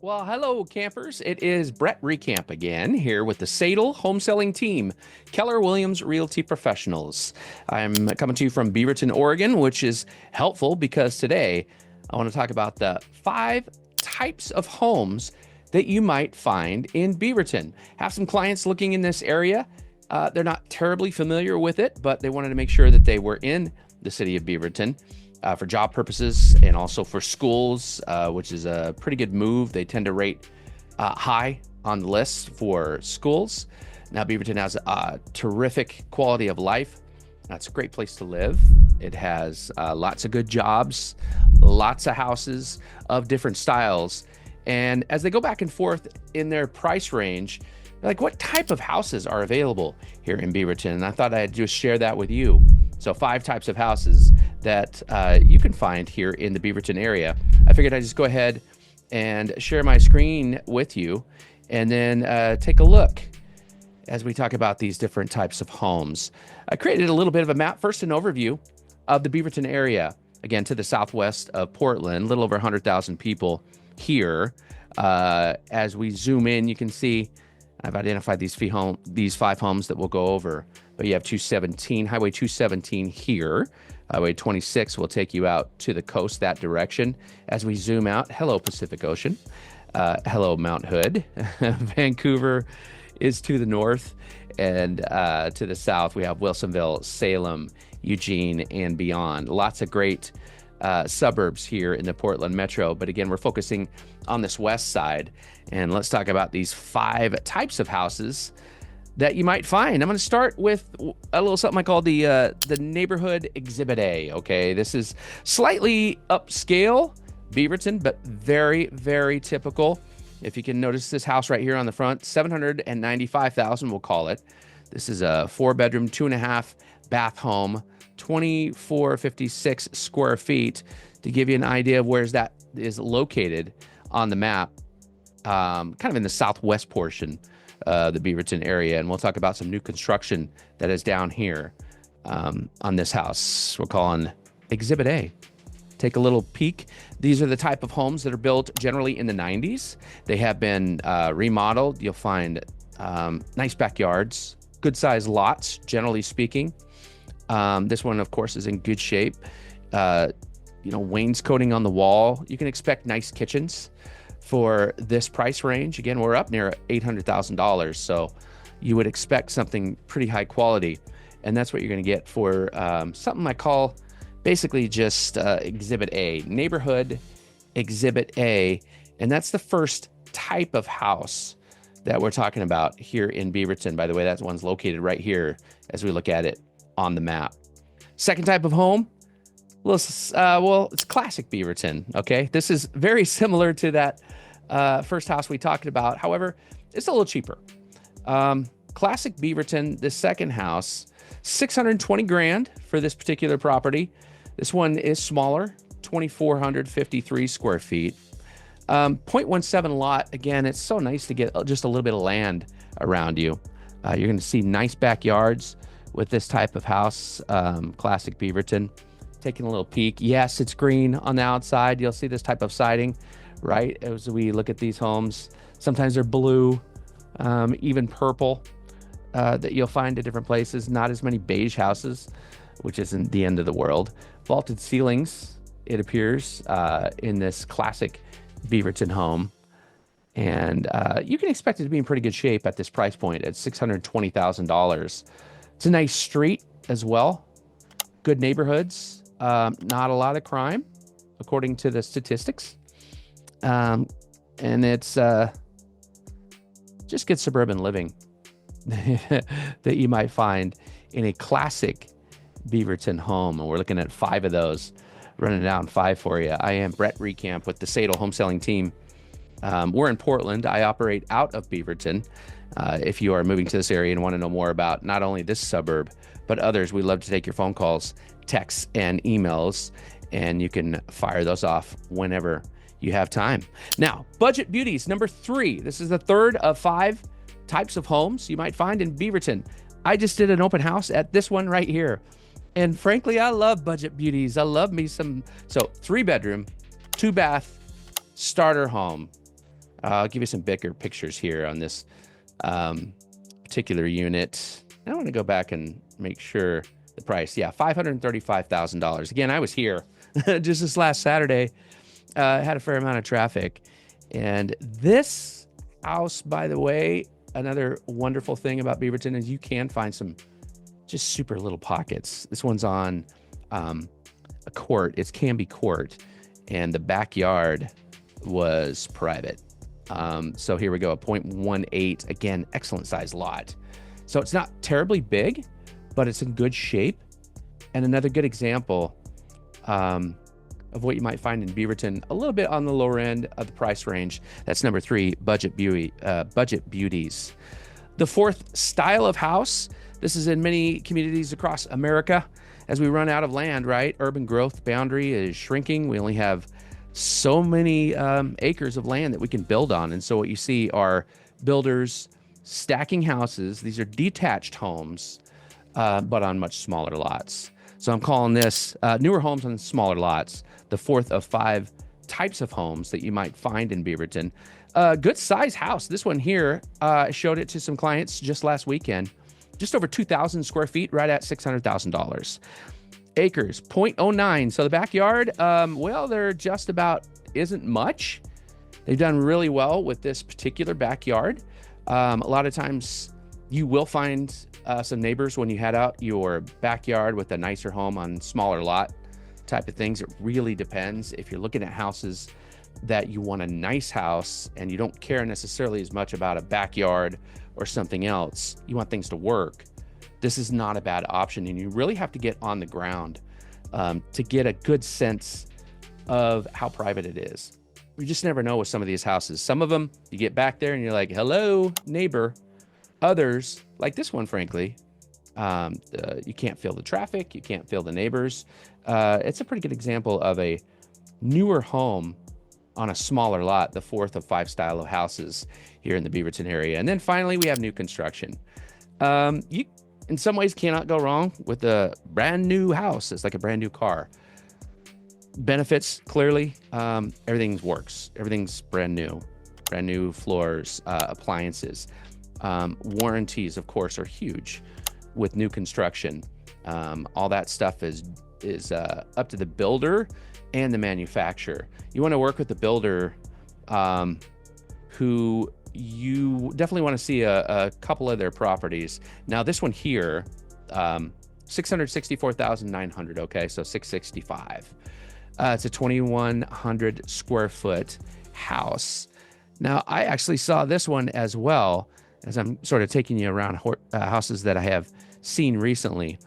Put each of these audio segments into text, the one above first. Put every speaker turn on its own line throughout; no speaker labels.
Well, hello, campers. It is Brett Recamp again here with the Sadle home selling team, Keller Williams Realty Professionals. I'm coming to you from Beaverton, Oregon, which is helpful because today I want to talk about the 5 types of homes that you might find in Beaverton. Have some clients looking in this area. They're not terribly familiar with it, but they wanted to make sure that they were in the city of Beaverton. For job purposes and also for schools, which is a pretty good move. They tend to rate high on the list for schools. Now, Beaverton has a terrific quality of life. It's a great place to live. It has lots of good jobs, lots of houses of different styles. And as they go back and forth in their price range, like, what type of houses are available here in Beaverton? And I thought I'd just share that with you. So 5 types of houses that you can find here in the Beaverton area. I figured I'd just go ahead and share my screen with you and then take a look as we talk about these different types of homes. I created a little bit of a map, first an overview of the Beaverton area, again, to the southwest of Portland, a little over 100,000 people here. As we zoom in, you can see I've identified these 5 homes that we'll go over. But you have 217, Highway 217 here. Highway 26 will take you out to the coast that direction. As we zoom out, hello, Pacific Ocean. Hello, Mount Hood. Vancouver is to the north. And to the south, we have Wilsonville, Salem, Eugene, and beyond. Lots of great suburbs here in the Portland metro. But again, we're focusing on this west side. And let's talk about these 5 types of houses that you might find. I'm going to start with a little something I call the neighborhood Exhibit A. Okay, this is slightly upscale Beaverton, but very, very typical. If you can notice this house right here on the front, $795,000, we'll call it. This is a 4-bedroom, 2.5 bath home, 2,456 square feet. To give you an idea of where that is located on the map, kind of in the southwest portion the Beaverton area, and we'll talk about some new construction that is down here on this house we're calling Exhibit A. Take a little peek. These are the type of homes that are built generally in the 90s. They have been remodeled. You'll find nice backyards, good sized lots, generally speaking. This one, of course, is in good shape. Wainscoting on the wall. You can expect nice kitchens for this price range. Again, we're up near $800,000, so you would expect something pretty high quality, and that's what you're going to get for something I call basically just Exhibit A, neighborhood Exhibit A, and that's the first type of house that we're talking about here in Beaverton. By the way, that one's located right here as we look at it on the map. Second type of home, it's classic Beaverton. Okay, this is very similar to that first house we talked about. However, it's a little cheaper. Classic Beaverton, the second house, $620,000 for this particular property. This one is smaller, 2,453 square feet. 0.17 lot. Again, it's so nice to get just a little bit of land around you. You're going to see nice backyards with this type of house. Classic Beaverton. Taking a little peek. Yes, it's green on the outside. You'll see this type of siding, right? As we look at these homes, sometimes they're blue, even purple, that you'll find at different places. Not as many beige houses, which isn't the end of the world. Vaulted ceilings, it appears, in this classic Beaverton home. And you can expect it to be in pretty good shape at this price point at $620,000. It's a nice street as well. Good neighborhoods. Not a lot of crime, according to the statistics. And it's just good suburban living that you might find in a classic Beaverton home. And we're looking at 5 of those, running down 5 for you. I am Brett Recamp with the Sadle home selling team. We're in Portland. I operate out of Beaverton. If you are moving to this area and want to know more about not only this suburb, but others, we love to take your phone calls, texts, and emails, and you can fire those off whenever you have time. Now, budget beauties, number 3. This is the third of 5 types of homes you might find in Beaverton. I just did an open house at this one right here. And frankly, I love budget beauties. I love me some. So 3-bedroom, 2-bath starter home. I'll give you some bigger pictures here on this particular unit. I want to go back and make sure the price. Yeah, $535,000. Again, I was here just this last Saturday. Had a fair amount of traffic. And this house, by the way, another wonderful thing about Beaverton is you can find some just super little pockets. This one's on a court. It's Canby Court, and the backyard was private. So here we go, a 0.18. Again, excellent size lot. So it's not terribly big, but it's in good shape. And another good example of what you might find in Beaverton, a little bit on the lower end of the price range. That's number 3, budget beauties. The fourth style of house. This is in many communities across America. As we run out of land, right? Urban growth boundary is shrinking. We only have so many acres of land that we can build on. And so what you see are builders stacking houses. These are detached homes, but on much smaller lots. So I'm calling this newer homes on smaller lots, the fourth of 5 types of homes that you might find in Beaverton. Good size house. This one here, I showed it to some clients just last weekend. Just over 2,000 square feet, right at $600,000. Acres, 0.09. So the backyard, well, they're just about isn't much. They've done really well with this particular backyard. A lot of times you will find some neighbors when you head out your backyard with a nicer home on smaller lot type of things. It really depends. If you're looking at houses that you want a nice house and you don't care necessarily as much about a backyard or something else, you want things to work, this is not a bad option. And you really have to get on the ground to get a good sense of how private it is. You just never know with some of these houses. Some of them, you get back there and you're like, hello, neighbor. Others, like this one, frankly, you can't feel the traffic. You can't feel the neighbors. It's a pretty good example of a newer home on a smaller lot, the fourth of 5 style of houses here in the Beaverton area. And then finally, we have new construction. You, in some ways, cannot go wrong with a brand new house. It's like a brand new car. Benefits, clearly, everything works. Everything's brand new floors, appliances. Warranties, of course, are huge with new construction. All that stuff is up to the builder and the manufacturer. You want to work with the builder who you definitely want to see a couple of their properties. Now, this one here, $664,900. Okay, so 665. It's a 2,100 square foot house. Now, I actually saw this one as well, as I'm sort of taking you around houses that I have seen recently.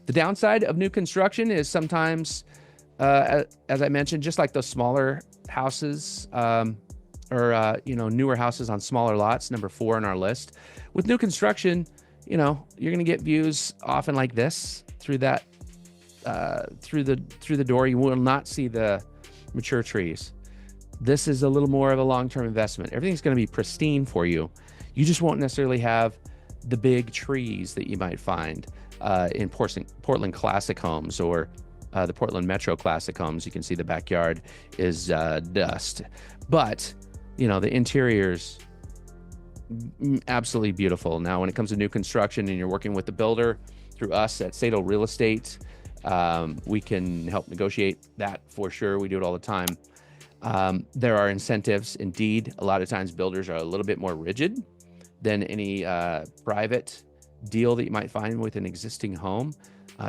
The downside of new construction is sometimes, as I mentioned, just like those smaller houses or newer houses on smaller lots, number 4 on our list. With new construction, you're going to get views often like this through that through the door. You will not see the mature trees. This is a little more of a long-term investment. Everything's going to be pristine for you. You just won't necessarily have the big trees that you might find in Portland Classic Homes or the Portland Metro Classic Homes. You can see the backyard is dust, but the interior's absolutely beautiful. Now, when it comes to new construction and you're working with the builder through us at Sadle Real Estate, we can help negotiate that for sure. We do it all the time. There are incentives. Indeed, a lot of times builders are a little bit more rigid than any private deal that you might find with an existing home.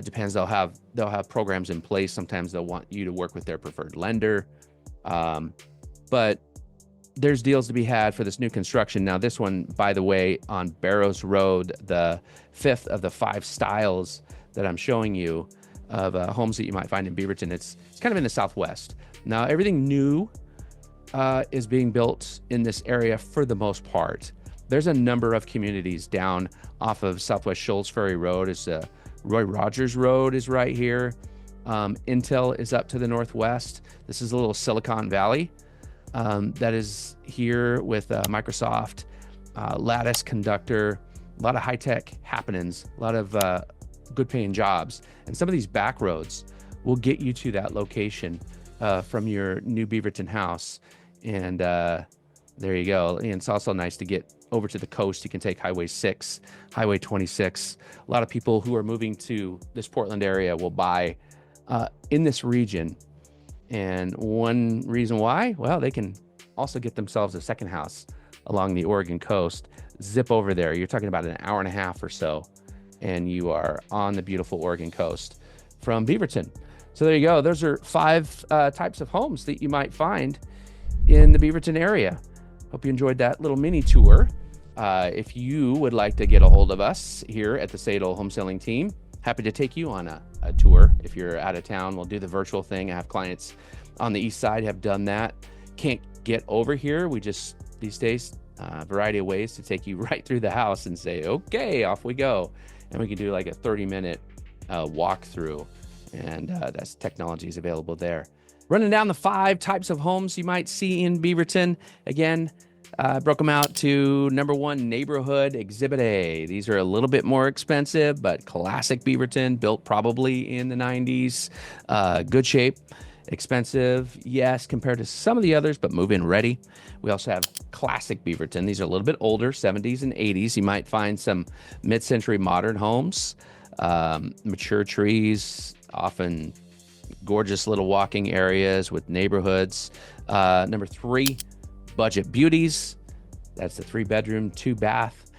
Depends. They'll have programs in place. Sometimes they'll want you to work with their preferred lender. But there's deals to be had for this new construction. Now, this one, by the way, on Barrows Road, the 5th of the 5 styles that I'm showing you of homes that you might find in Beaverton, it's kind of in the southwest. Now, everything new is being built in this area for the most part. There's a number of communities down off of Southwest Shoals Ferry Road. Roy Rogers Road is right here. Intel is up to the northwest. This is a little Silicon Valley that is here with Microsoft, Lattice, Conductor, a lot of high-tech happenings, a lot of good paying jobs. And some of these back roads will get you to that location from your new Beaverton house. And There you go. And it's also nice to get over to the coast. You can take Highway 6, Highway 26. A lot of people who are moving to this Portland area will buy in this region. And one reason why, well, they can also get themselves a second house along the Oregon coast. Zip over there. You're talking about an hour and a half or so, and you are on the beautiful Oregon coast from Beaverton. So there you go. Those are 5 types of homes that you might find in the Beaverton area. Hope you enjoyed that little mini tour. If you would like to get a hold of us here at the Sadle Homeselling Team, happy to take you on a tour. If you're out of town, we'll do the virtual thing. I have clients on the east side have done that. Can't get over here. We just, these days, a variety of ways to take you right through the house and say, okay, off we go. And we can do like a 30-minute walkthrough. And that's technology is available there. Running down the 5 types of homes you might see in Beaverton. Again, broke them out to number 1, Neighborhood Exhibit A. These are a little bit more expensive, but classic Beaverton, built probably in the 90s. Good shape, expensive, yes, compared to some of the others, but move-in ready. We also have classic Beaverton. These are a little bit older, 70s and 80s. You might find some mid-century modern homes, mature trees, often gorgeous little walking areas with neighborhoods. Number 3, budget beauties. That's the 3-bedroom, 2-bath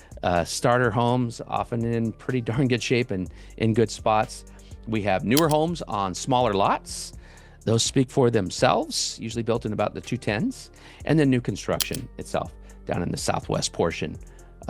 starter homes, often in pretty darn good shape and in good spots. We have newer homes on smaller lots. Those speak for themselves, usually built in about the 210s, and then new construction itself down in the southwest portion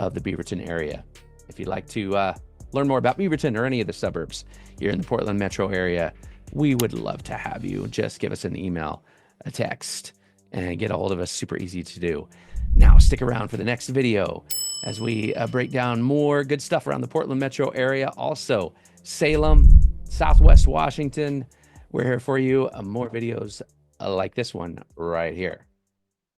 of the Beaverton area. If you'd like to learn more about Beaverton or any of the suburbs here in the Portland metro area, we would love to have you. Just give us an email, a text, and get a hold of us. Super easy to do. Now, stick around for the next video as we break down more good stuff around the Portland metro area. Also, Salem, Southwest Washington. We're here for you. More videos like this one right here.